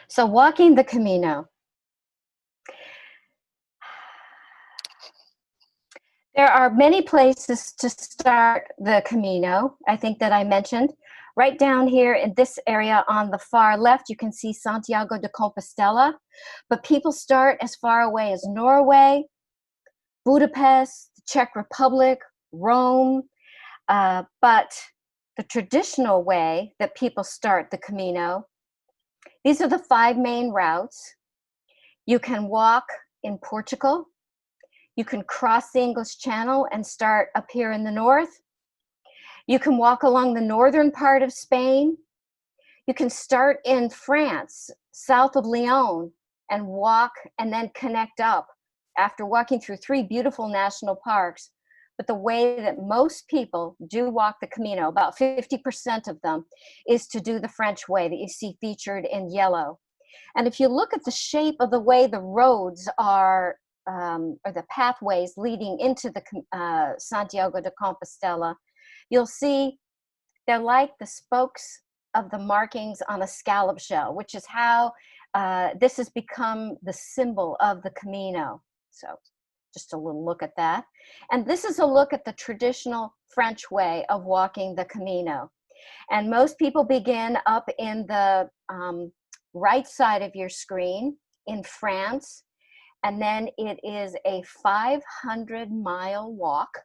So walking the Camino. There are many places to start the Camino, I think that I mentioned. Right down here in this area on the far left, you can see Santiago de Compostela, but people start as far away as Norway, Budapest, the Czech Republic, Rome, but the traditional way that people start the Camino, these are the 5 main routes. You can walk in Portugal. You can cross the English Channel and start up here in the north. You can walk along the northern part of Spain. You can start in France, south of Lyon, and walk and then connect up after walking through 3 beautiful national parks. But the way that most people do walk the Camino, about 50% of them, is to do the French way that you see featured in yellow. And if you look at the shape of the way the roads are, or the pathways leading into the Santiago de Compostela, you'll see they're like the spokes of the markings on a scallop shell, which is how this has become the symbol of the Camino. So just a little look at that. And this is a look at the traditional French way of walking the Camino. And most people begin up in the right side of your screen in France. And then it is a 500-mile walk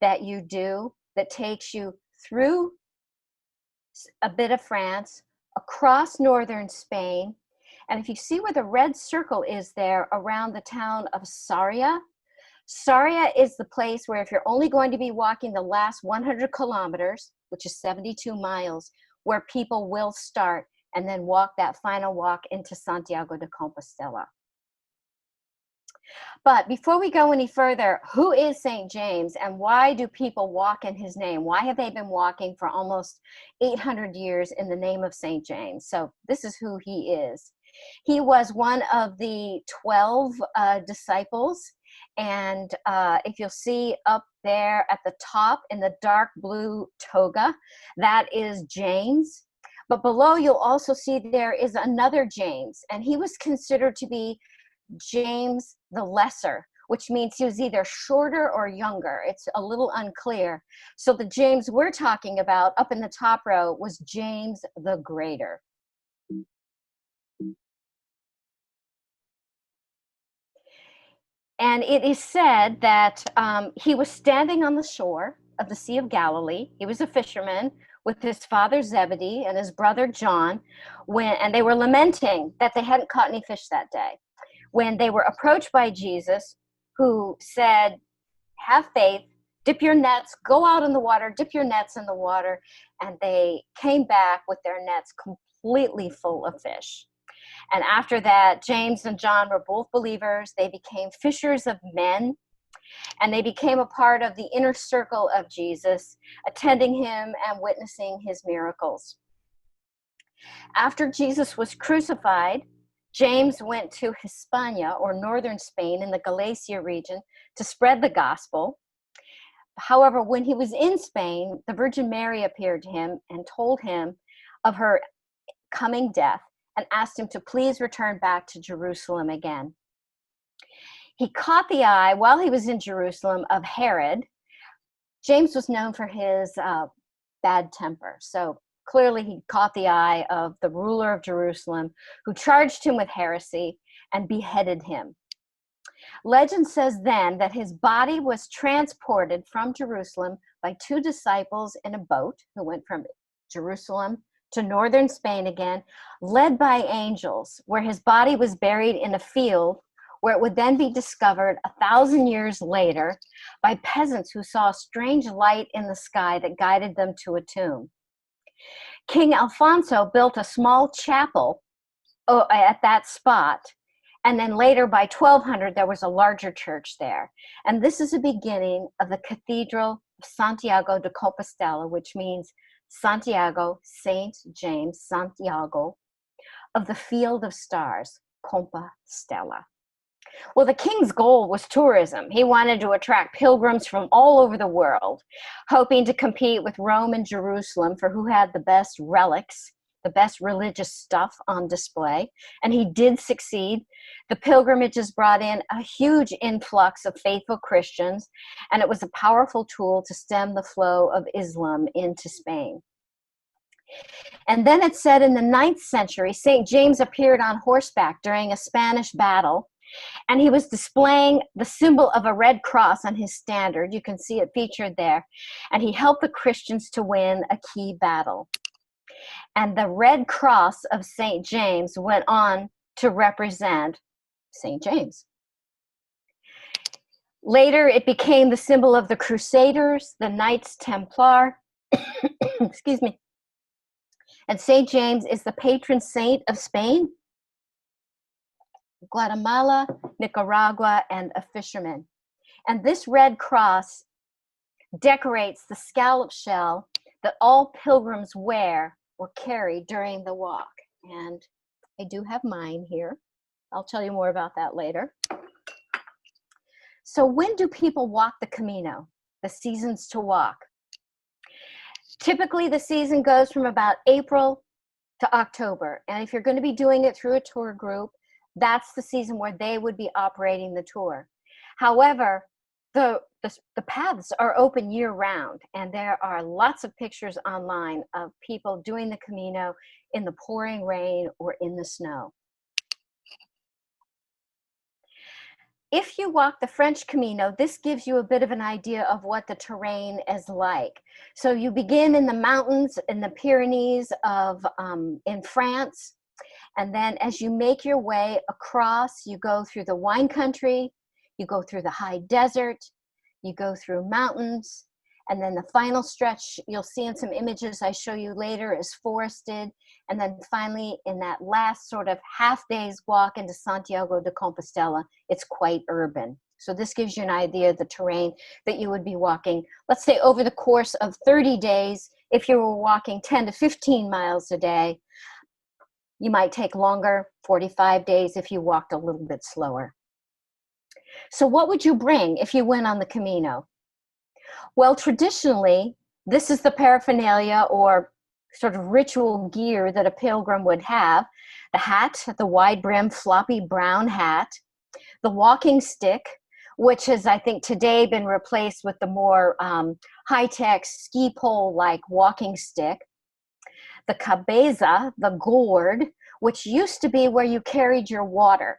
that you do that takes you through a bit of France, across northern Spain. And if you see where the red circle is there around the town of Sarria, Sarria is the place where if you're only going to be walking the last 100 kilometers, which is 72 miles, where people will start and then walk that final walk into Santiago de Compostela. But before we go any further, who is St. James and why do people walk in his name? Why have they been walking for almost 800 years in the name of St. James? So this is who he is. He was one of the 12 disciples. And if you'll see up there at the top in the dark blue toga, that is James. But below you'll also see there is another James, and he was considered to be James the Lesser, which means he was either shorter or younger. It's a little unclear. So the James we're talking about up in the top row was James the Greater. And it is said that he was standing on the shore of the Sea of Galilee. He was a fisherman with his father Zebedee and his brother John, and they were lamenting that they hadn't caught any fish that day, when they were approached by Jesus, who said, have faith, dip your nets, go out in the water, dip your nets in the water. And they came back with their nets completely full of fish. And after that, James and John were both believers. They became fishers of men, and they became a part of the inner circle of Jesus, attending him and witnessing his miracles. After Jesus was crucified, James went to Hispania, or northern Spain in the Galicia region, to spread the gospel. However, when he was in Spain, the Virgin Mary appeared to him and told him of her coming death and asked him to please return back to Jerusalem again. He caught the eye while he was in Jerusalem of Herod. James was known for his bad temper, so clearly he caught the eye of the ruler of Jerusalem, who charged him with heresy and beheaded him. Legend says then that his body was transported from Jerusalem by 2 disciples in a boat who went from Jerusalem to northern Spain again, led by angels, where his body was buried in a field where it would then be discovered 1,000 years later by peasants who saw a strange light in the sky that guided them to a tomb. King Alfonso built a small chapel at that spot, and then later by 1200 there was a larger church there. And this is the beginning of the Cathedral of Santiago de Compostela, which means Santiago, Saint James, Santiago, of the Field of Stars, Compostela. Well, the king's goal was tourism. He wanted to attract pilgrims from all over the world, hoping to compete with Rome and Jerusalem for who had the best relics the best religious stuff on display, and he did succeed. The pilgrimages brought in a huge influx of faithful Christians, and it was a powerful tool to stem the flow of Islam into Spain. And then it said in the 9th century, St. James appeared on horseback during a Spanish battle, and he was displaying the symbol of a red cross on his standard. You can see it featured there. And he helped the Christians to win a key battle. And the red cross of St. James went on to represent St. James. Later, it became the symbol of the Crusaders, the Knights Templar, excuse me. And St. James is the patron saint of Spain, Guatemala, Nicaragua, and a fisherman. And this red cross decorates the scallop shell that all pilgrims wear or carry during the walk. And I do have mine here. I'll tell you more about that later. So when do people walk the Camino, the seasons to walk? Typically, the season goes from about April to October. And if you're going to be doing it through a tour group, that's the season where they would be operating the tour. However, the paths are open year round, and there are lots of pictures online of people doing the Camino in the pouring rain or in the snow. If you walk the French Camino, this gives you a bit of an idea of what the terrain is like. So you begin in the mountains in the Pyrenees in France. And then as you make your way across, you go through the wine country, you go through the high desert, you go through mountains, and then the final stretch you'll see in some images I show you later is forested. And then finally, in that last sort of half day's walk into Santiago de Compostela, it's quite urban. So this gives you an idea of the terrain that you would be walking, let's say over the course of 30 days. If you were walking 10 to 15 miles a day, you might take longer, 45 days if you walked a little bit slower. So what would you bring if you went on the Camino? Well, traditionally, this is the paraphernalia or sort of ritual gear that a pilgrim would have. The hat, the wide brim, floppy brown hat, the walking stick, which has, I think, today been replaced with the more high-tech ski pole-like walking stick. The cabeza, the gourd, which used to be where you carried your water.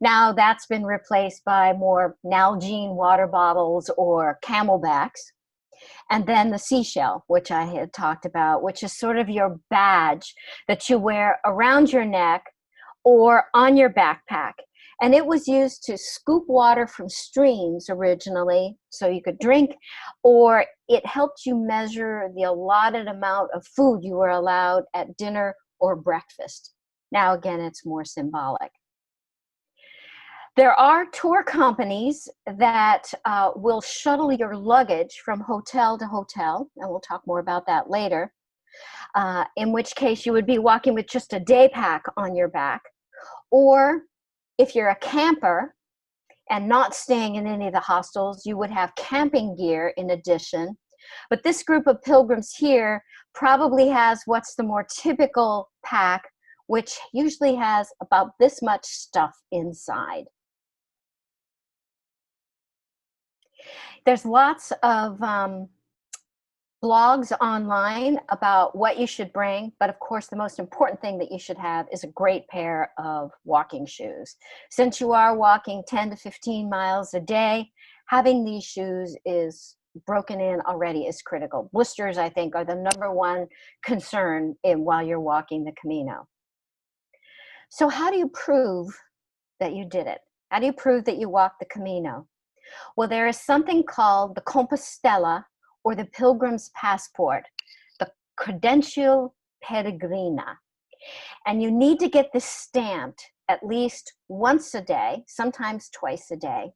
Now that's been replaced by more Nalgene water bottles or camelbacks. And then the seashell, which I had talked about, which is sort of your badge that you wear around your neck or on your backpack. And it was used to scoop water from streams originally so you could drink, or it helped you measure the allotted amount of food you were allowed at dinner or breakfast. Now, again, it's more symbolic. There are tour companies that will shuttle your luggage from hotel to hotel, and we'll talk more about that later, in which case you would be walking with just a day pack on your back. Or if you're a camper and not staying in any of the hostels, you would have camping gear in addition. But this group of pilgrims here probably has what's the more typical pack, which usually has about this much stuff inside. There's lots of blogs online about what you should bring, but of course the most important thing that you should have is a great pair of walking shoes. Since you are walking 10 to 15 miles a day, having these shoes is broken in already is critical. Blisters, I think, are the number one concern while you're walking the Camino. So how do you prove that you did it? How do you prove that you walked the Camino? Well, there is something called the Compostela, or the Pilgrim's Passport, the Credencial Peregrina. And you need to get this stamped at least once a day, sometimes twice a day,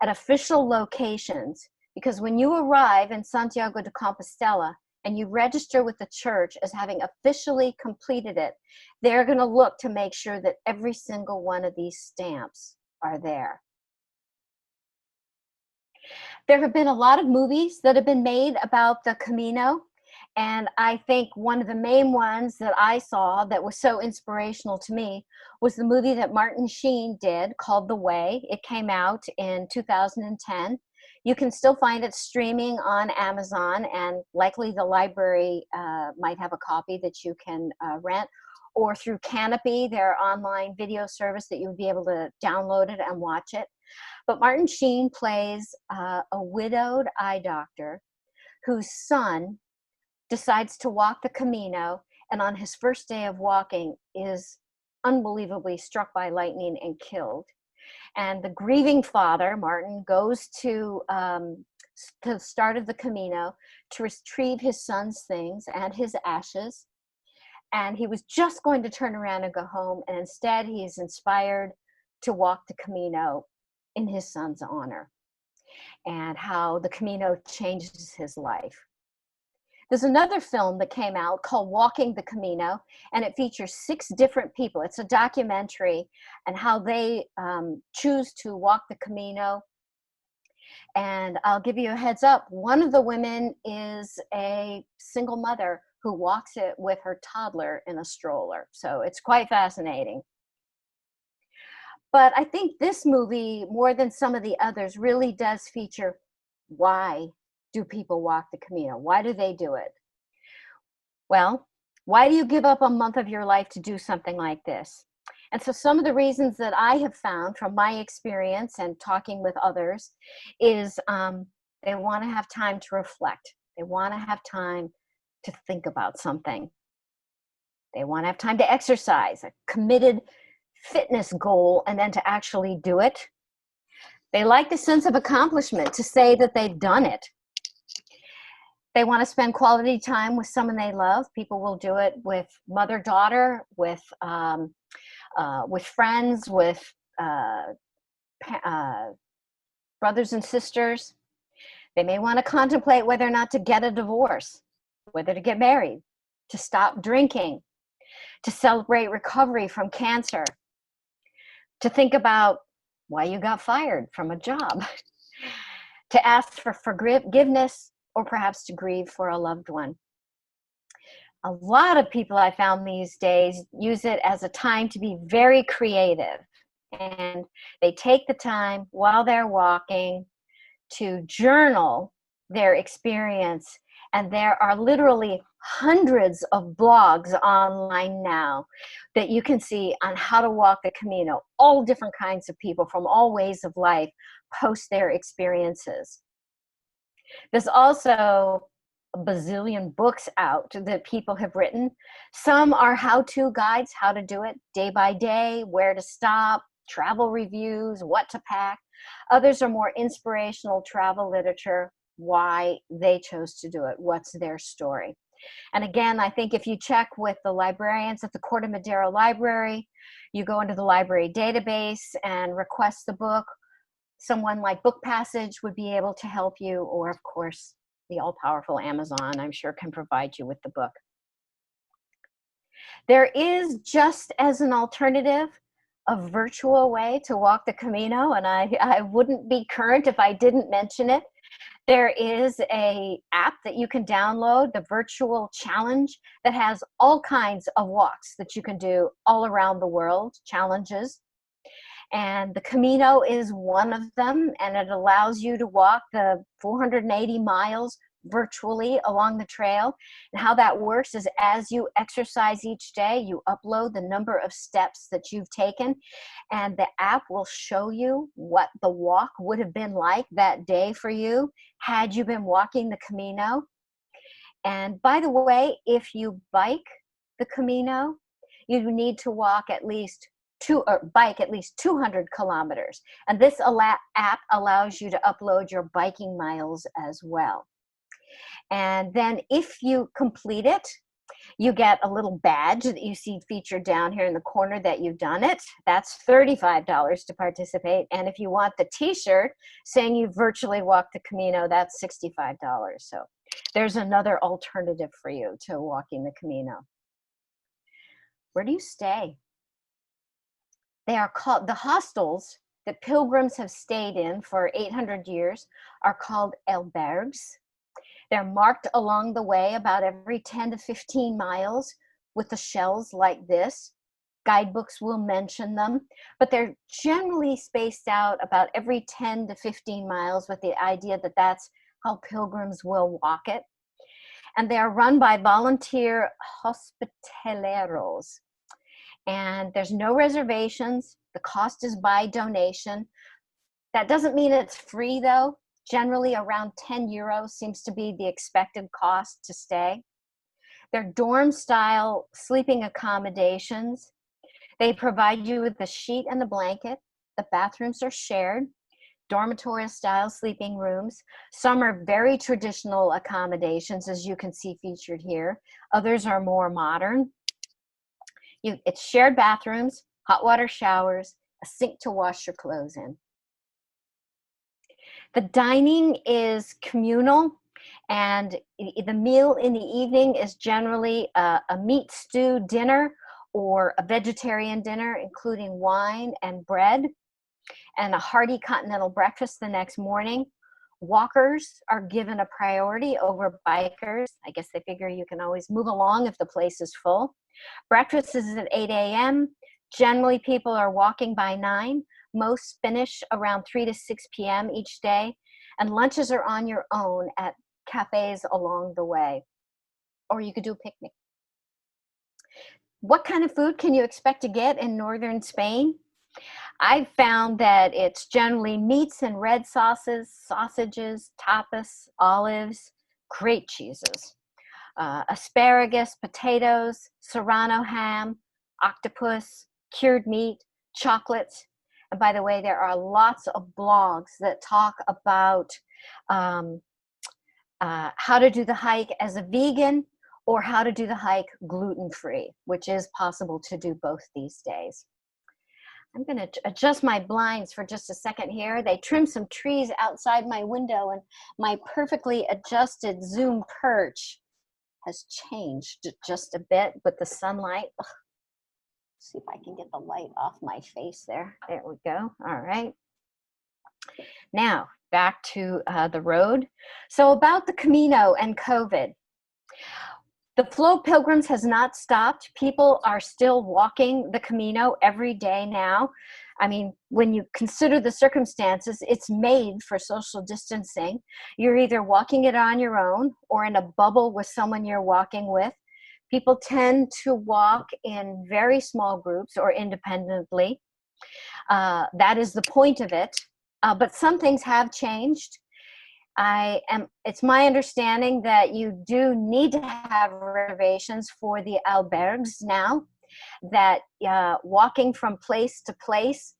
at official locations, because when you arrive in Santiago de Compostela and you register with the church as having officially completed it, they're going to look to make sure that every single one of these stamps are there. There have been a lot of movies that have been made about the Camino, And I think one of the main ones that I saw that was so inspirational to me was the movie that Martin Sheen did called The Way. It came out in 2010. You can still find it streaming on Amazon, and likely the library might have a copy that you can rent, or through Canopy, their online video service, that you would be able to download it and watch it. But Martin Sheen plays a widowed eye doctor whose son decides to walk the Camino, and on his first day of walking is unbelievably struck by lightning and killed. And the grieving father, Martin, goes to the start of the Camino to retrieve his son's things and his ashes. And he was just going to turn around and go home, and instead he is inspired to walk the Camino in his son's honor, and how the Camino changes his life. There's another film that came out called Walking the Camino, and it features 6 different people. It's a documentary and how they choose to walk the Camino. And I'll give you a heads up. One of the women is a single mother who walks it with her toddler in a stroller. So it's quite fascinating. But I think this movie, more than some of the others, really does feature why do people walk the Camino? Why do they do it? Well, why do you give up a month of your life to do something like this? And so some of the reasons that I have found from my experience and talking with others is they want to have time to reflect. They want to have time to think about something. They want to have time to exercise, a committed fitness goal, and then to actually do it. They like the sense of accomplishment, to say that they've done it. They want to spend quality time with someone they love. People will do it with mother-daughter, with friends, with brothers and sisters. They may want to contemplate whether or not to get a divorce, whether to get married, to stop drinking, to celebrate recovery from cancer, to think about why you got fired from a job, to ask for forgiveness, or perhaps to grieve for a loved one. A lot of people I found these days use it as a time to be very creative. And they take the time while they're walking to journal their experience. And there are literally hundreds of blogs online now that you can see on how to walk the Camino. All different kinds of people from all ways of life post their experiences. There's also a bazillion books out that people have written. Some are how-to guides, how to do it day by day, where to stop, travel reviews, what to pack. Others are more inspirational travel literature, why they chose to do it, what's their story. And again, I think if you check with the librarians at the Corte Madera Library, you go into the library database and request the book, someone like Book Passage would be able to help you, or of course, the all-powerful Amazon, I'm sure, can provide you with the book. There is, just as an alternative, a virtual way to walk the Camino, and I wouldn't be current if I didn't mention it. There is an app that you can download, the Virtual Challenge, that has all kinds of walks that you can do all around the world, challenges. And the Camino is one of them, and it allows you to walk the 480 miles virtually along the trail. And how that works is, as you exercise each day, you upload the number of steps that you've taken, and the app will show you what the walk would have been like that day for you had you been walking the Camino. And by the way, if you bike the Camino, you need to walk at least bike at least 200 kilometers. And this app allows you to upload your biking miles as well. And then if you complete it, you get a little badge that you see featured down here in the corner that you've done it. That's $35 to participate. And if you want the t-shirt saying you virtually walked the Camino, that's $65. So there's another alternative for you to walking the Camino. Where do you stay? They are called, the hostels that pilgrims have stayed in for 800 years are called albergues. They're marked along the way about every 10 to 15 miles with the shells like this. Guidebooks will mention them, but they're generally spaced out about every 10 to 15 miles with the idea that that's how pilgrims will walk it. And they are run by volunteer hospitaleros. And there's no reservations. The cost is by donation. That doesn't mean it's free though. Generally around 10 euros seems to be the expected cost to stay. They're dorm style sleeping accommodations. They provide you with the sheet and the blanket. The bathrooms are shared, dormitory style sleeping rooms. Some are very traditional accommodations, as you can see featured here. Others are more modern. It's shared bathrooms, hot water showers, a sink to wash your clothes in. The dining is communal, and the meal in the evening is generally a meat stew dinner or a vegetarian dinner, including wine and bread, and a hearty continental breakfast the next morning. Walkers are given a priority over bikers. I guess they figure you can always move along if the place is full. Breakfast is at 8 a.m. Generally, people are walking by 9. Most finish around 3 to 6 p.m. each day. And lunches are on your own at cafes along the way. Or you could do a picnic. What kind of food can you expect to get in northern Spain? I've found that it's generally meats and red sauces, sausages, tapas, olives, great cheeses. Asparagus, potatoes, serrano ham, octopus, cured meat, chocolates. And by the way, there are lots of blogs that talk about how to do the hike as a vegan or how to do the hike gluten-free, which is possible to do both these days. I'm going to adjust my blinds for just a second here. They trimmed some trees outside my window, and my perfectly adjusted Zoom perch has changed just a bit with the sunlight. Ugh. See if I can get the light off my face there. There we go. All right. Now, back to the road. So about the Camino and COVID. The flow of pilgrims has not stopped. People are still walking the Camino every day now. I mean, when you consider the circumstances, it's made for social distancing. You're either walking it on your own or in a bubble with someone you're walking with. People tend to walk in very small groups or independently. That is the point of it. But some things have changed. It's my understanding that you do need to have reservations for the albergues now, that walking from place to place,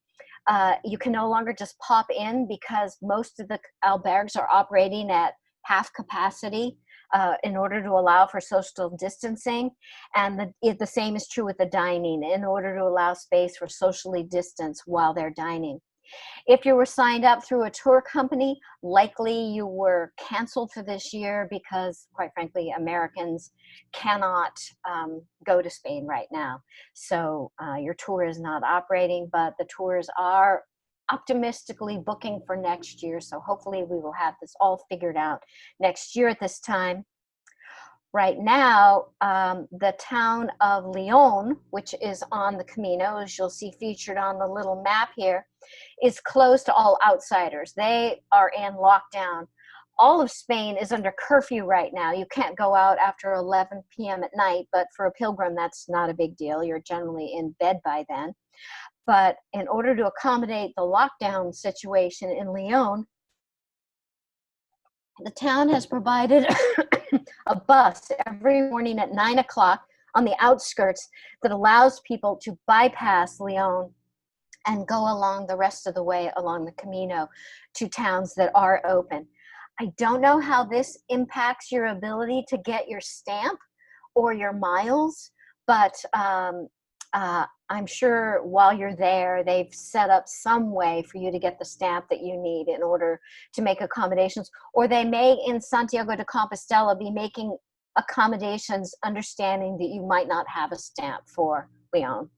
you can no longer just pop in because most of the albergues are operating at half capacity in order to allow for social distancing. And the same is true with the dining, in order to allow space for socially distance while they're dining. If you were signed up through a tour company, likely you were canceled for this year because, quite frankly, Americans cannot go to Spain right now. So your tour is not operating, but the tours are optimistically booking for next year. So hopefully we will have this all figured out next year at this time. Right now, the town of Leon, which is on the Camino, as you'll see featured on the little map here, is closed to all outsiders. They are in lockdown. All of Spain is under curfew right now. You can't go out after 11 p.m. at night, but for a pilgrim, that's not a big deal. You're generally in bed by then. But in order to accommodate the lockdown situation in Leon, the town has provided a bus every morning at 9 o'clock on the outskirts that allows people to bypass Leon and go along the rest of the way along the Camino to towns that are open. I don't know how this impacts your ability to get your stamp or your miles, but I'm sure while you're there, they've set up some way for you to get the stamp that you need in order to make accommodations. Or they may, in Santiago de Compostela, be making accommodations, understanding that you might not have a stamp for Leon.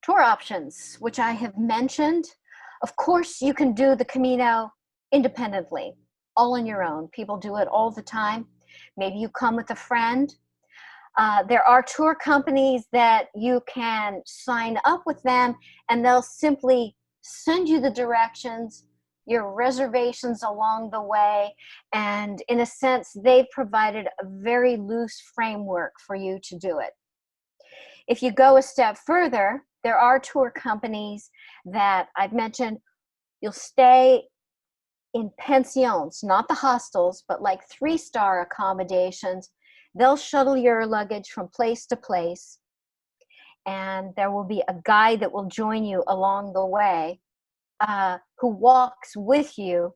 Tour options, which I have mentioned. Of course, you can do the Camino independently. all on your own. People do it all the time. Maybe you come with a friend. There are tour companies that you can sign up with them, and they'll simply send you the directions, your reservations along the way, and in a sense, they've provided a very loose framework for you to do it. If you go a step further, there are tour companies that I've mentioned. You'll stay in pensions, not the hostels, but like 3-star accommodations. They'll shuttle your luggage from place to place, and there will be a guide that will join you along the way, who walks with you.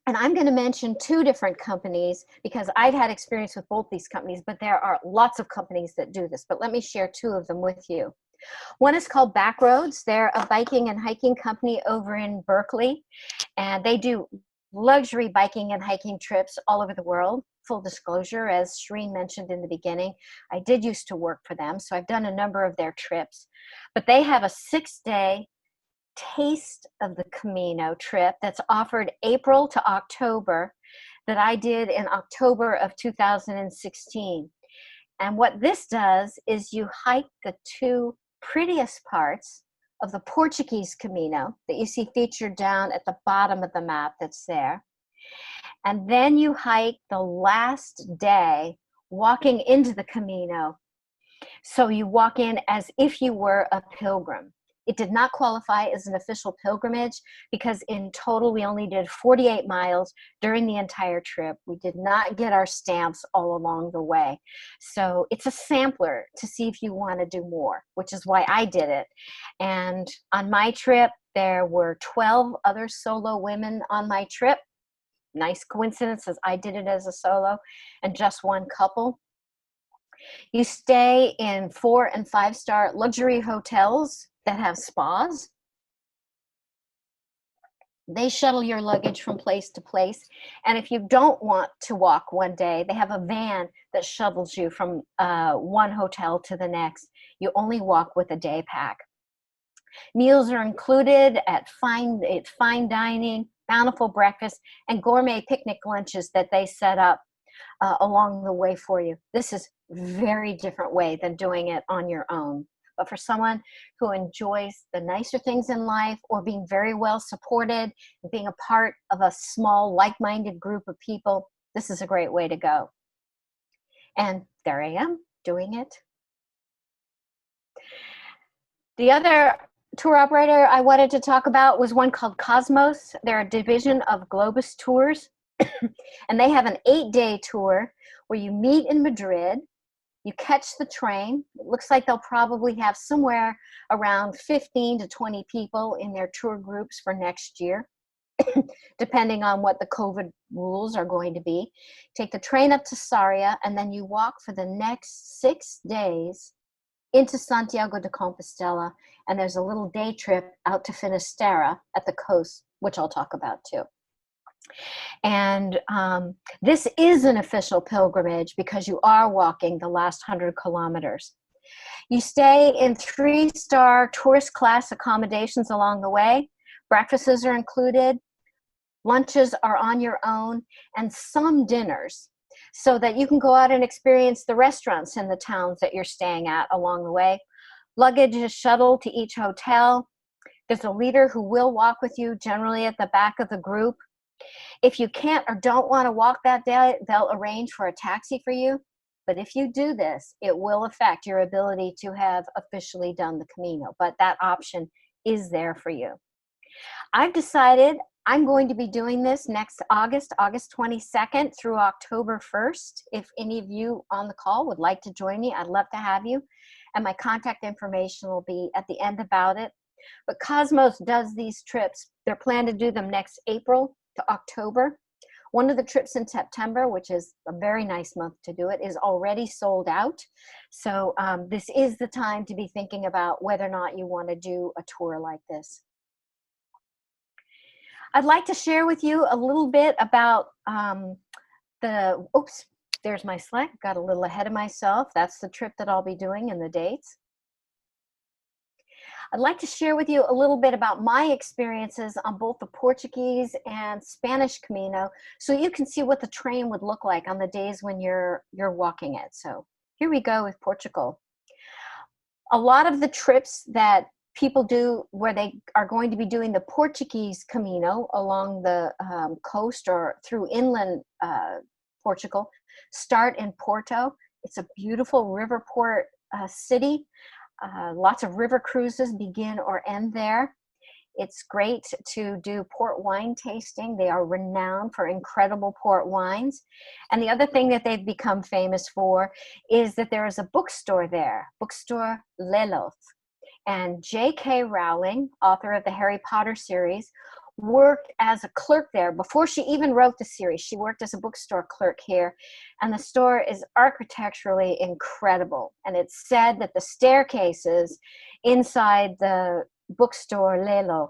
And I'm going to mention 2 different companies because I've had experience with both these companies, but there are lots of companies that do this. But let me share 2 of them with you. One is called Backroads. They're a biking and hiking company over in Berkeley, and they do luxury biking and hiking trips all over the world. Full disclosure, as Shireen mentioned in the beginning, I did used to work for them, so I've done a number of their trips. But they have a 6-day Taste of the Camino trip that's offered April to October that I did in October of 2016. And what this does is you hike the 2 prettiest parts of the Portuguese Camino that you see featured down at the bottom of the map that's there. And then you hike the last day walking into the Camino. So you walk in as if you were a pilgrim. It did not qualify as an official pilgrimage because in total we only did 48 miles during the entire trip. We did not get our stamps all along the way. So it's a sampler to see if you want to do more, which is why I did it. And on my trip, there were 12 other solo women on my trip. Nice coincidence, as I did it as a solo, and just 1 couple. You stay in 4- and 5-star luxury hotels that have spas. They shuttle your luggage from place to place. And if you don't want to walk one day, they have a van that shuttles you from one hotel to the next. You only walk with a day pack. Meals are included at fine dining, bountiful breakfast, and gourmet picnic lunches that they set up along the way for you. This is a very different way than doing it on your own. But for someone who enjoys the nicer things in life, or being very well supported, and being a part of a small like-minded group of people, this is a great way to go. And there I am doing it. The other tour operator I wanted to talk about was one called Cosmos. They're a division of Globus Tours. And they have an 8-day tour where you meet in Madrid. You catch the train. It looks like they'll probably have somewhere around 15 to 20 people in their tour groups for next year, depending on what the COVID rules are going to be. Take the train up to Sarria, and then you walk for the next 6 days into Santiago de Compostela, and there's a little day trip out to Finistera at the coast, which I'll talk about too. And this is an official pilgrimage because you are walking the last 100 kilometers. You stay in 3-star tourist class accommodations along the way. Breakfasts are included. Lunches are on your own, and some dinners, so that you can go out and experience the restaurants in the towns that you're staying at along the way. Luggage is shuttled to each hotel. There's a leader who will walk with you, generally at the back of the group. If you can't or don't want to walk that day, they'll arrange for a taxi for you. But if you do this, it will affect your ability to have officially done the Camino. But that option is there for you. I've decided I'm going to be doing this next August 22nd through October 1st. If any of you on the call would like to join me, I'd love to have you. And my contact information will be at the end about it. But Cosmos does these trips. They're planned to do them next April to October. One of the trips in September, which is a very nice month to do it, is already sold out. So this is the time to be thinking about whether or not you want to do a tour like this. I'd like to share with you a little bit about there's my slide. Got a little ahead of myself. That's the trip that I'll be doing and the dates. I'd like to share with you a little bit about my experiences on both the Portuguese and Spanish Camino, so you can see what the train would look like on the days when you're walking it. So here we go with Portugal. A lot of the trips that people do where they are going to be doing the Portuguese Camino along the coast or through inland Portugal start in Porto. It's a beautiful river port city. Lots of river cruises begin or end there. It's great to do port wine tasting. They are renowned for incredible port wines. And the other thing that they've become famous for is that there is a bookstore there, bookstore Lelos. And J.K. Rowling, author of the Harry Potter series, worked as a clerk there. Before she even wrote the series, she worked as a bookstore clerk here. And the store is architecturally incredible. And it's said that the staircases inside the bookstore Lelo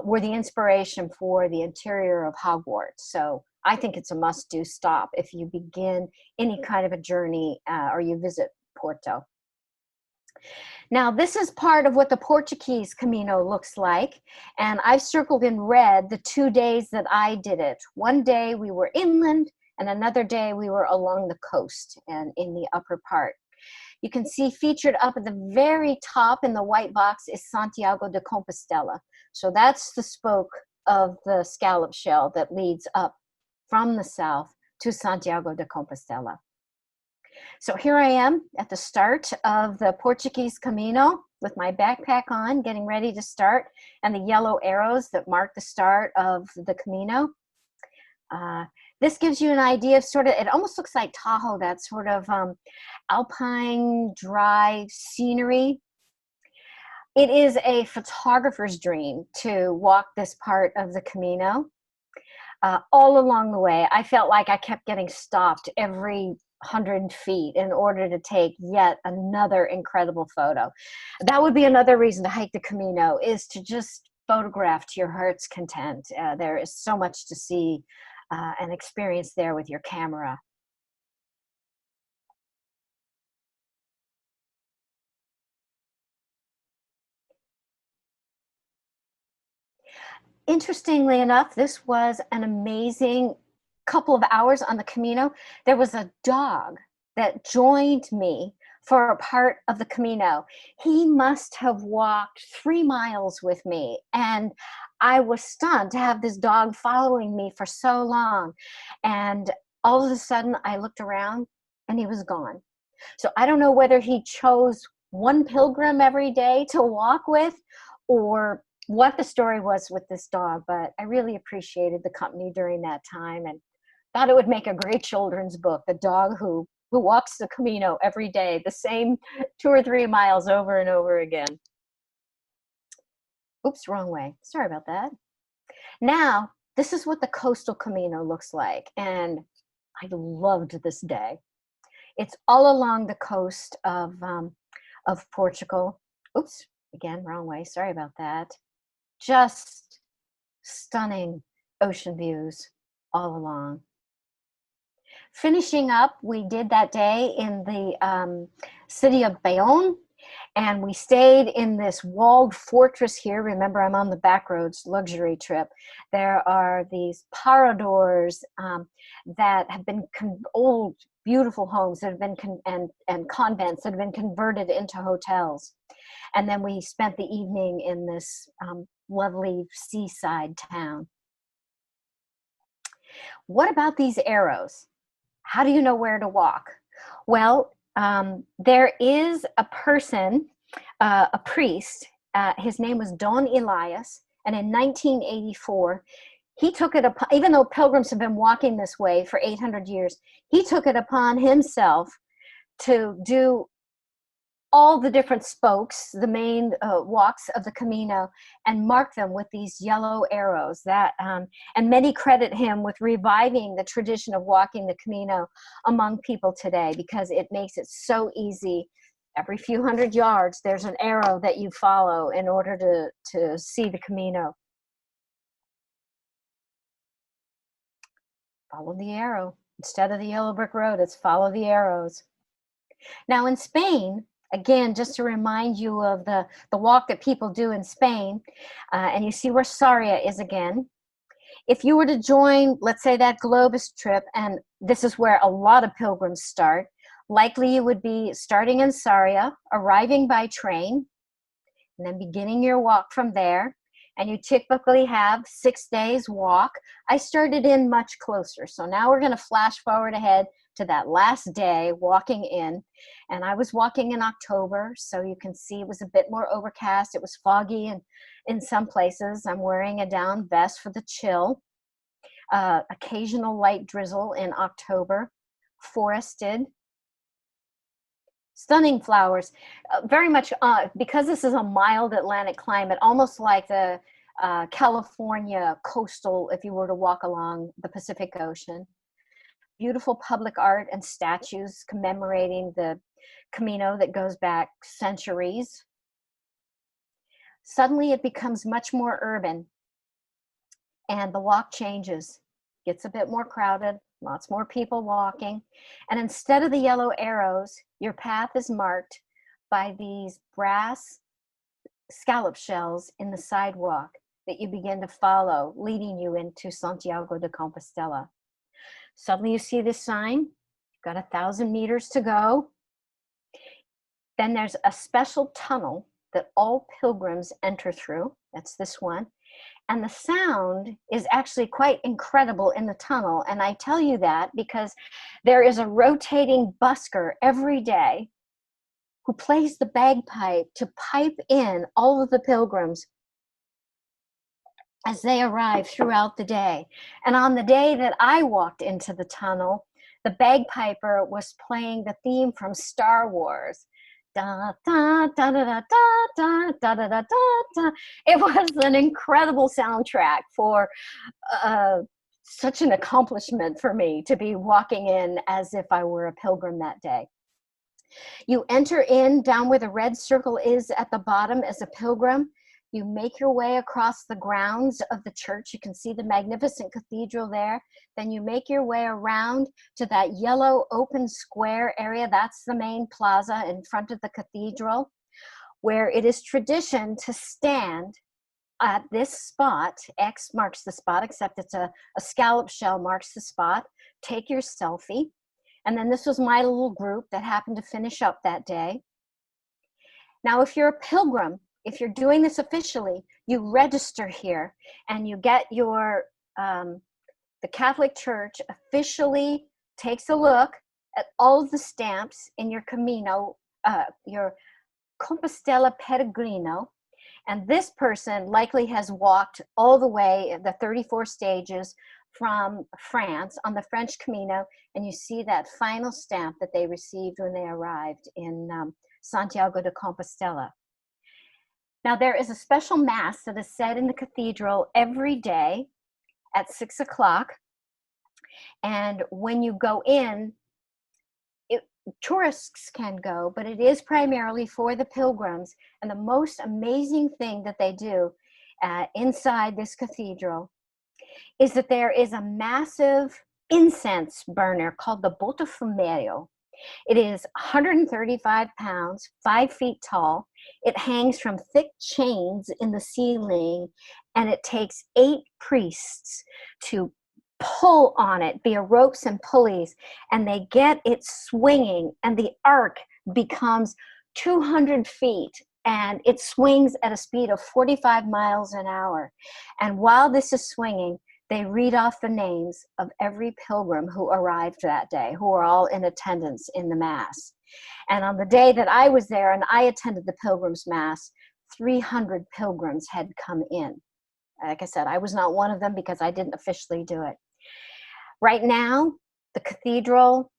were the inspiration for the interior of Hogwarts. So I think it's a must-do stop if you begin any kind of a journey or you visit Porto. Now, this is part of what the Portuguese Camino looks like, and I've circled in red the 2 days that I did it. One day we were inland, and another day we were along the coast and in the upper part. You can see featured up at the very top in the white box is Santiago de Compostela. So that's the spoke of the scallop shell that leads up from the south to Santiago de Compostela. So here I am at the start of the Portuguese Camino with my backpack on, getting ready to start, and the yellow arrows that mark the start of the Camino. This gives you an idea of sort of, it almost looks like Tahoe, that sort of alpine, dry scenery. It is a photographer's dream to walk this part of the Camino. All along the way, I felt like I kept getting stopped every 100 feet in order to take yet another incredible photo. That would be another reason to hike the Camino, is to just photograph to your heart's content. There is so much to see and experience there with your camera. Interestingly enough, this was an amazing couple of hours on the Camino. There was a dog that joined me for a part of the Camino. He must have walked 3 miles with me, and I was stunned to have this dog following me for so long. And all of a sudden, I looked around and he was gone. So I don't know whether he chose one pilgrim every day to walk with, or what the story was with this dog, but I really appreciated the company during that time and thought it would make a great children's book, the dog who walks the Camino every day, the same 2 or 3 miles over and over again. Oops, wrong way. Sorry about that. Now, this is what the coastal Camino looks like, and I loved this day. It's all along the coast of Portugal. Oops, again, wrong way. Sorry about that. Just stunning ocean views all along. Finishing up, we did that day in the city of Bayonne, and we stayed in this walled fortress here. Remember, I'm on the backroads luxury trip. There are these paradors that have been old, beautiful homes that have been and convents that have been converted into hotels. And then we spent the evening in this lovely seaside town. What about these arrows? How do you know where to walk? Well, there is a person, a priest, his name was Don Elias, and in 1984, he took it upon, even though pilgrims have been walking this way for 800 years, he took it upon himself to do all the different spokes, the main walks of the Camino, and mark them with these yellow arrows. That and many credit him with reviving the tradition of walking the Camino among people today, because it makes it so easy. Every few hundred yards, there's an arrow that you follow in order to see the Camino. Follow the arrow. Instead of the yellow brick road, it's follow the arrows. Now in Spain, Again, just to remind you of the walk that people do in Spain, and you see where Sarria is again. If you were to join, let's say, that Globus trip, and this is where a lot of pilgrims start, likely you would be starting in Sarria, arriving by train, and then beginning your walk from there. And you typically have 6 days walk. I started in much closer. So now we're going to flash forward ahead to that last day walking in. And I was walking in October, so you can see it was a bit more overcast. It was foggy and in some places. I'm wearing a down vest for the chill. Occasional light drizzle in October. Forested. Stunning flowers, very much because this is a mild Atlantic climate, almost like the California coastal if you were to walk along the Pacific Ocean. Beautiful public art and statues commemorating the Camino that goes back centuries. Suddenly it becomes much more urban and the walk changes, gets a bit more crowded, lots more people walking. And instead of the yellow arrows, your path is marked by these brass scallop shells in the sidewalk that you begin to follow, leading you into Santiago de Compostela. Suddenly you see this sign, you've got 1,000 meters to go. Then there's a special tunnel that all pilgrims enter through. That's this one. And the sound is actually quite incredible in the tunnel. And I tell you that because there is a rotating busker every day who plays the bagpipe to pipe in all of the pilgrims as they arrive throughout the day. And on the day that I walked into the tunnel, the bagpiper was playing the theme from Star Wars. Da, da, da, da, da, da, da, da, da, da. It was an incredible soundtrack for such an accomplishment for me to be walking in as if I were a pilgrim that day. You enter in down where the red circle is at the bottom as a pilgrim. You make your way across the grounds of the church. You can see the magnificent cathedral there. Then you make your way around to that yellow open square area. That's the main plaza in front of the cathedral, where it is tradition to stand at this spot. X marks the spot, except it's a scallop shell marks the spot. Take your selfie. And then this was my little group that happened to finish up that day. Now, if you're a pilgrim, if you're doing this officially, you register here and you get your, the Catholic Church officially takes a look at all of the stamps in your Camino, your Compostela Peregrino. And this person likely has walked all the way, the 34 stages from France on the French Camino. And you see that final stamp that they received when they arrived in Santiago de Compostela. Now, there is a special mass that is said in the cathedral every day at 6 o'clock. And when you go in, tourists can go, but it is primarily for the pilgrims. And the most amazing thing that they do inside this cathedral is that there is a massive incense burner called the botafumeiro. It is 135 pounds, 5 feet tall. It hangs from thick chains in the ceiling, and it takes 8 priests to pull on it via ropes and pulleys, and they get it swinging, and the arc becomes 200 feet, and it swings at a speed of 45 miles an hour. And while this is swinging, they read off the names of every pilgrim who arrived that day, who are all in attendance in the Mass. And on the day that I was there and I attended the Pilgrim's Mass, 300 pilgrims had come in. Like I said, I was not one of them because I didn't officially do it. Right now, the cathedral,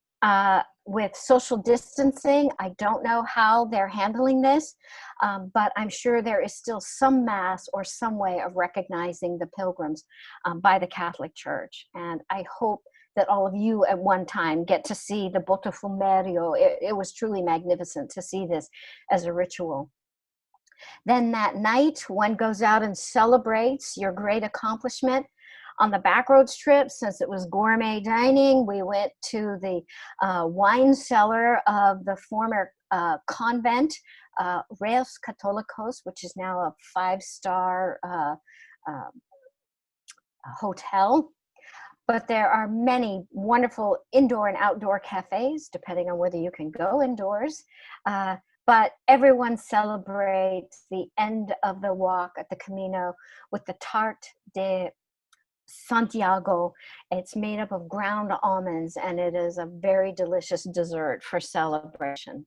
with social distancing, I don't know how they're handling this, but I'm sure there is still some mass or some way of recognizing the pilgrims by the Catholic Church. And I hope that all of you at one time get to see the botafumeiro. It was truly magnificent to see this as a ritual. Then that night, one goes out and celebrates your great accomplishment. On the backroads trip, since it was gourmet dining, we went to the wine cellar of the former convent, Reos Católicos, which is now a 5-star hotel. But there are many wonderful indoor and outdoor cafes, depending on whether you can go indoors. But everyone celebrates the end of the walk at the Camino with the Tarte de Santiago. It's made up of ground almonds, and it is a very delicious dessert for celebration.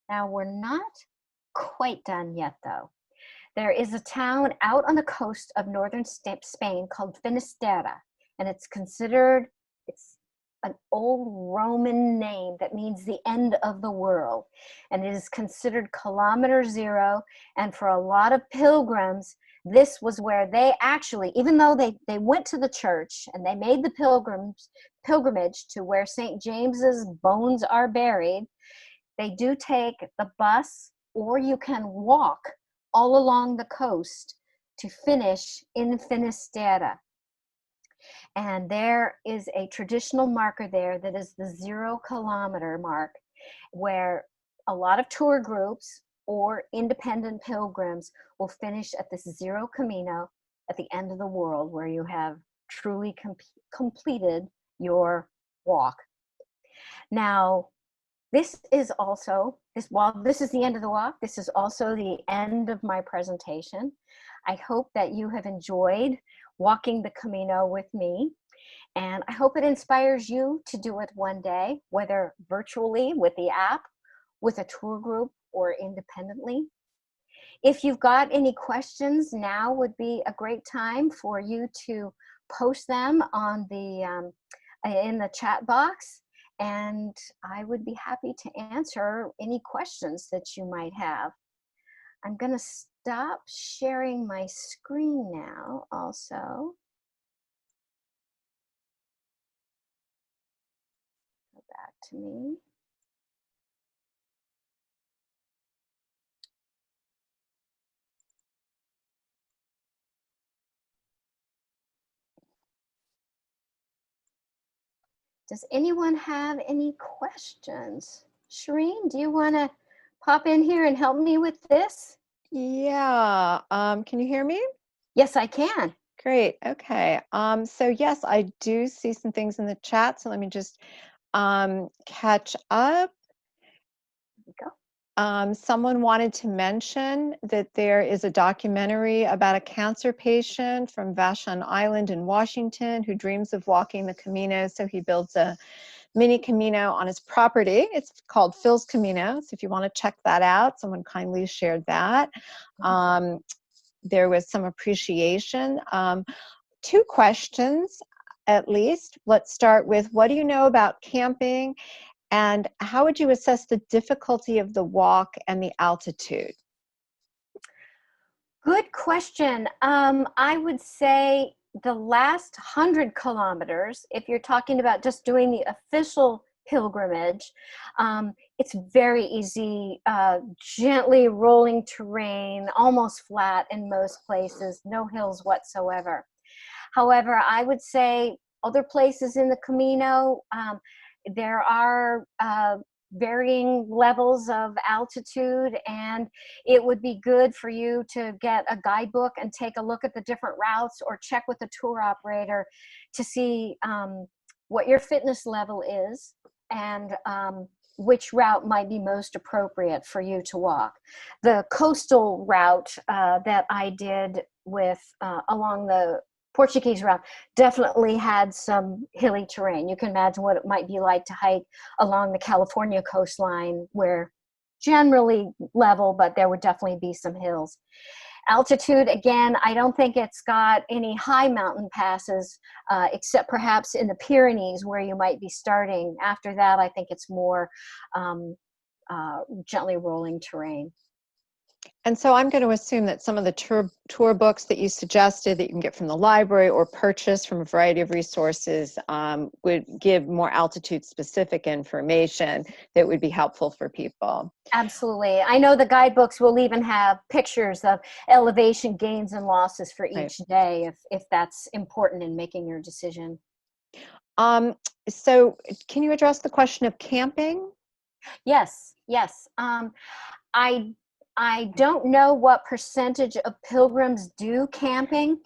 Now, we're not quite done yet, though. There is a town out on the coast of northern Spain called Finistera, and it's an old Roman name that means the end of the world, and it is considered kilometer zero. And for a lot of pilgrims, this was where they actually, even though they went to the church and they made the pilgrimage to where St. James's bones are buried, they do take the bus, or you can walk all along the coast to finish in Finistera. And there is a traditional marker there that is the 0 kilometer mark, where a lot of tour groups or independent pilgrims will finish at this 0 Camino at the end of the world, where you have truly completed your walk. Now, while this is the end of the walk, this is also the end of my presentation. I hope that you have enjoyed walking the Camino with me, and I hope it inspires you to do it one day, whether virtually with the app, with a tour group, or independently. If you've got any questions, now would be a great time for you to post them on in the chat box, and I would be happy to answer any questions that you might have. I'm going to stop sharing my screen now also. Go back to me. Does anyone have any questions? Shireen, do you want to pop in here and help me with this? Yeah. Can you hear me? Yes, I can. Great. Okay. So yes, I do see some things in the chat. So let me just catch up. There we go. Someone wanted to mention that there is a documentary about a cancer patient from Vashon Island in Washington who dreams of walking the Camino. So he builds a mini Camino on his property. It's called Phil's Camino. So if you want to check that out, someone kindly shared that. There was some appreciation. 2 questions at least. Let's start with, what do you know about camping, and how would you assess the difficulty of the walk and the altitude? Good question. I would say the last 100 kilometers, if you're talking about just doing the official pilgrimage, it's very easy, gently rolling terrain, almost flat in most places, no hills whatsoever. However, I would say other places in the Camino, there are varying levels of altitude, and it would be good for you to get a guidebook and take a look at the different routes, or check with the tour operator to see what your fitness level is, and which route might be most appropriate for you to walk. The coastal route that I did with along the Portuguese route definitely had some hilly terrain. You can imagine what it might be like to hike along the California coastline, where generally level, but there would definitely be some hills. Altitude, again, I don't think it's got any high mountain passes, except perhaps in the Pyrenees, where you might be starting. After that, I think it's more gently rolling terrain. And so I'm going to assume that some of the tour books that you suggested that you can get from the library or purchase from a variety of resources would give more altitude-specific information that would be helpful for people. Absolutely. I know the guidebooks will even have pictures of elevation gains and losses for each day, if that's important in making your decision. So can you address the question of camping? Yes, yes. I I don't know what percentage of pilgrims do camping.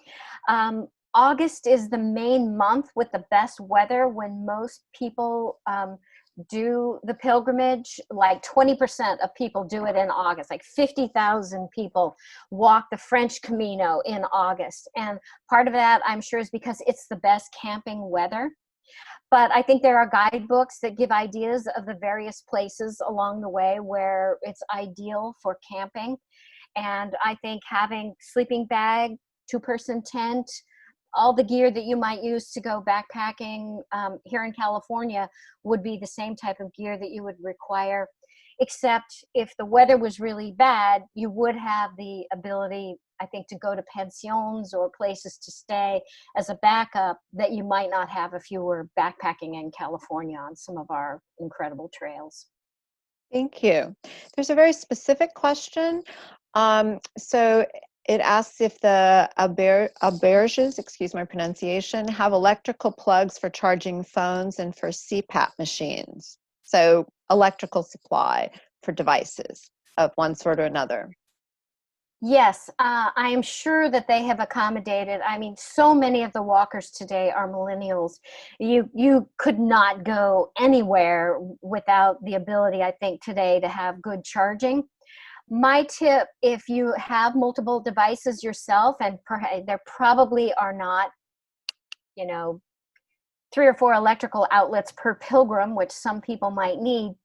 August is the main month with the best weather when most people do the pilgrimage. Like 20% of people do it in August. Like 50,000 people walk the French Camino in August. And part of that, I'm sure, is because it's the best camping weather. But I think there are guidebooks that give ideas of the various places along the way where it's ideal for camping. And I think having sleeping bag, two-person tent, all the gear that you might use to go backpacking here in California would be the same type of gear that you would require. Except if the weather was really bad, you would have the ability, I think, to go to pensions or places to stay as a backup that you might not have if you were backpacking in California on some of our incredible trails. Thank you. There's a very specific question. So it asks if the alberges, excuse my pronunciation, have electrical plugs for charging phones and for CPAP machines. So electrical supply for devices of one sort or another. Yes, I am sure that they have accommodated. I mean, so many of the walkers today are millennials. You could not go anywhere without the ability, I think, today to have good charging. My tip, if you have multiple devices yourself, and there probably are not, you know, 3 or 4 electrical outlets per pilgrim, which some people might need.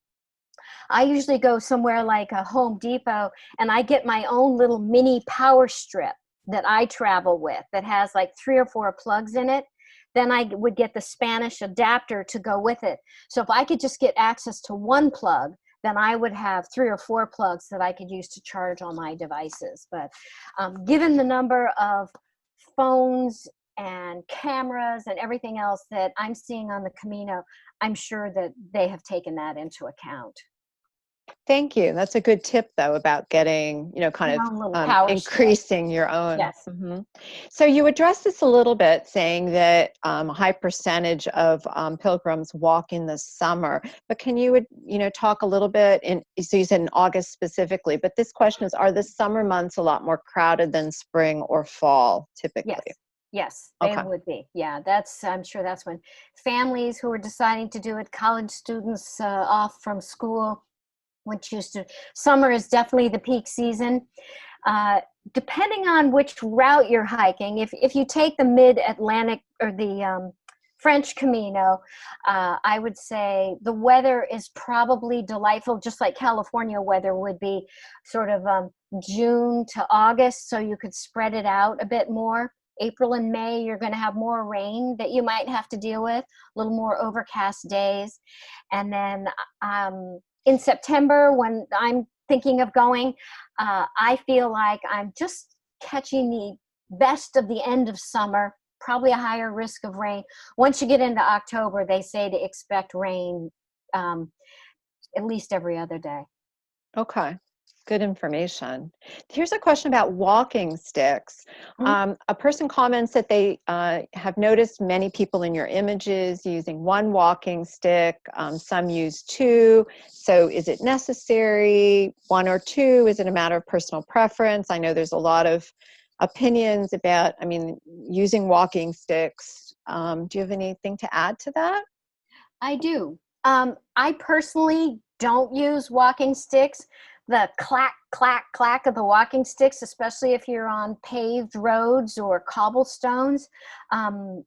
I usually go somewhere like a Home Depot and I get my own little mini power strip that I travel with that has like 3 or 4 plugs in it. Then I would get the Spanish adapter to go with it. So if I could just get access to one plug, then I would have 3 or 4 plugs that I could use to charge all my devices. But given the number of phones and cameras and everything else that I'm seeing on the Camino, I'm sure that they have taken that into account. Thank you. That's a good tip, though, about getting, kind Your of own little power strip. increasing your own. Yes. So you addressed this a little bit, saying that a high percentage of pilgrims walk in the summer. But can you, talk a little bit so you said in August specifically, but this question is, are the summer months a lot more crowded than spring or fall typically? Yes. Yes, they Okay. would be. Yeah, I'm sure that's when families who are deciding to do it, college students off from school, would choose to. Summer is definitely the peak season. Uh, Depending on which route you're hiking, if you take the mid-Atlantic or the French Camino, I would say the weather is probably delightful, just like California weather would be, sort of June to August, so you could spread it out a bit more. April and May, you're going to have more rain that you might have to deal with, a little more overcast days. And then in September, when I'm thinking of going, I feel like I'm just catching the best of the end of summer, probably a higher risk of rain. Once you get into October, they say to expect rain um, at least every other day. Okay. Good information. Here's a question about walking sticks. Mhm. A person comments that they have noticed many people in your images using one walking stick. Some use two. So is it necessary, one or two? Is it a matter of personal preference? I know there's a lot of opinions about, using walking sticks. Do you have anything to add to that? I do. I personally don't use walking sticks. The clack, clack, clack of the walking sticks, especially if you're on paved roads or cobblestones, um,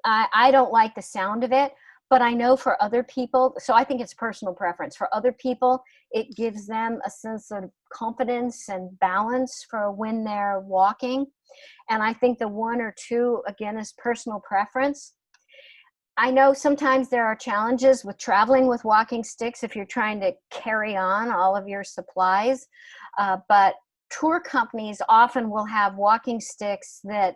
I don't like the sound of it. But I know for other people, so I think it's personal preference. For other people, it gives them a sense of confidence and balance for when they're walking. And I think the one or two, again, is personal preference. I know sometimes there are challenges with traveling with walking sticks if you're trying to carry on all of your supplies, but tour companies often will have walking sticks that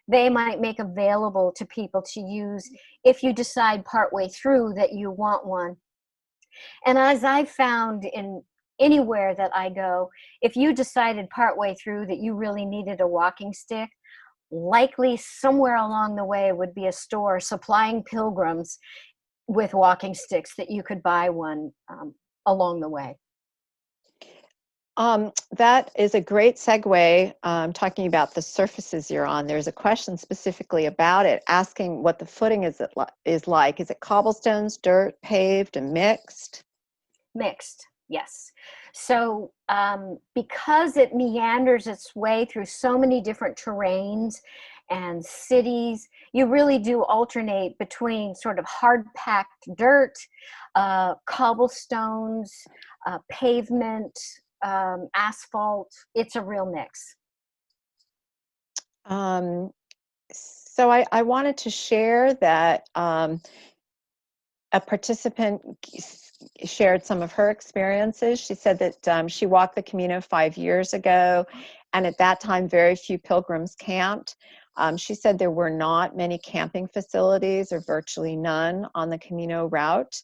they might make available to people to use if you decide partway through that you want one. And as I've found in anywhere that I go, if you decided partway through that you really needed a walking stick, likely somewhere along the way would be a store supplying pilgrims with walking sticks that you could buy one along the way. That is a great segue, talking about the surfaces you're on. There's a question specifically about it, asking what the footing is like. Is it cobblestones, dirt, paved, and mixed? Mixed, yes. So because it meanders its way through so many different terrains and cities, you really do alternate between sort of hard-packed dirt, cobblestones, pavement, asphalt. It's a real mix. So I wanted to share that a participant shared some of her experiences. She said that she walked the Camino 5 years ago, and at that time, very few pilgrims camped. She said there were not many camping facilities, or virtually none, on the Camino route.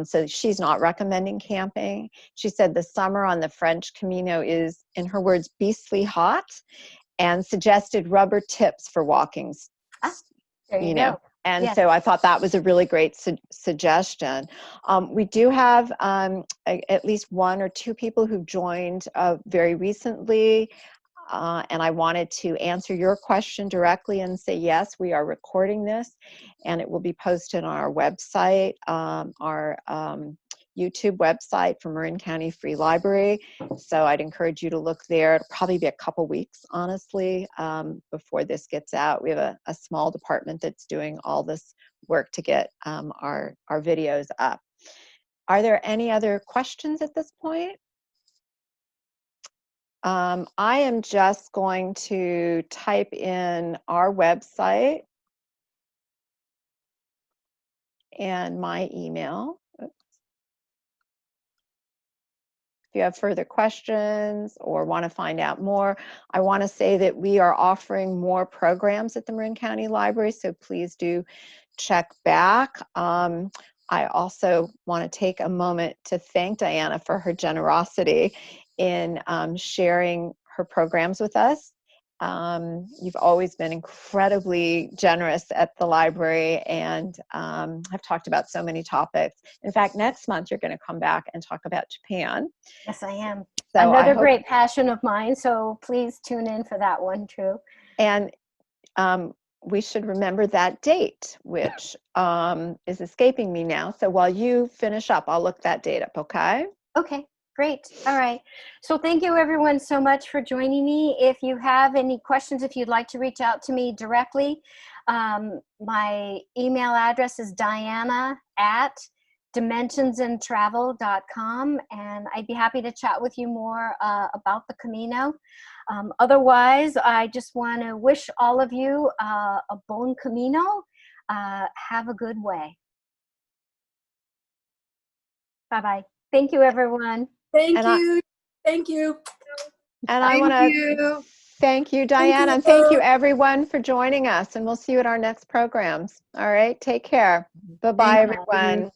So she's not recommending camping. She said the summer on the French Camino is, in her words, beastly hot, and suggested rubber tips for walking. There you go. And so I thought that was a really great suggestion. We do have at least 1 or 2 people who've joined very recently. And I wanted to answer your question directly and say, yes, we are recording this, and it will be posted on our website, our YouTube website for Marin County Free Library. So I'd encourage you to look there. It'll probably be a couple weeks, honestly, before this gets out. We have a small department that's doing all this work to get our videos up. Are there any other questions at this point? I am just going to type in our website and my email. If you have further questions or want to find out more, I want to say that we are offering more programs at the Marin County Library, so please do check back. I also want to take a moment to thank Diana for her generosity in sharing her programs with us. You've always been incredibly generous at the library, and have talked about so many topics. In fact, next month you're going to come back and talk about Japan. Yes, I am. So another great passion of mine, so please tune in for that one too. And we should remember that date, which is escaping me now. So while you finish up, I'll look that date up, okay? Okay, great. All right. So thank you everyone so much for joining me. If you have any questions, if you'd like to reach out to me directly, my email address is diana@dimensionsandtravel.com, and I'd be happy to chat with you more about the Camino. Otherwise, I just want to wish all of you a Buen Camino. Have a good way. Bye-bye. Thank you, everyone. Thank you. Thank you. And I want to thank you, Diana, and thank you, everyone, for joining us. And we'll see you at our next programs. All right, take care. Bye-bye, everyone.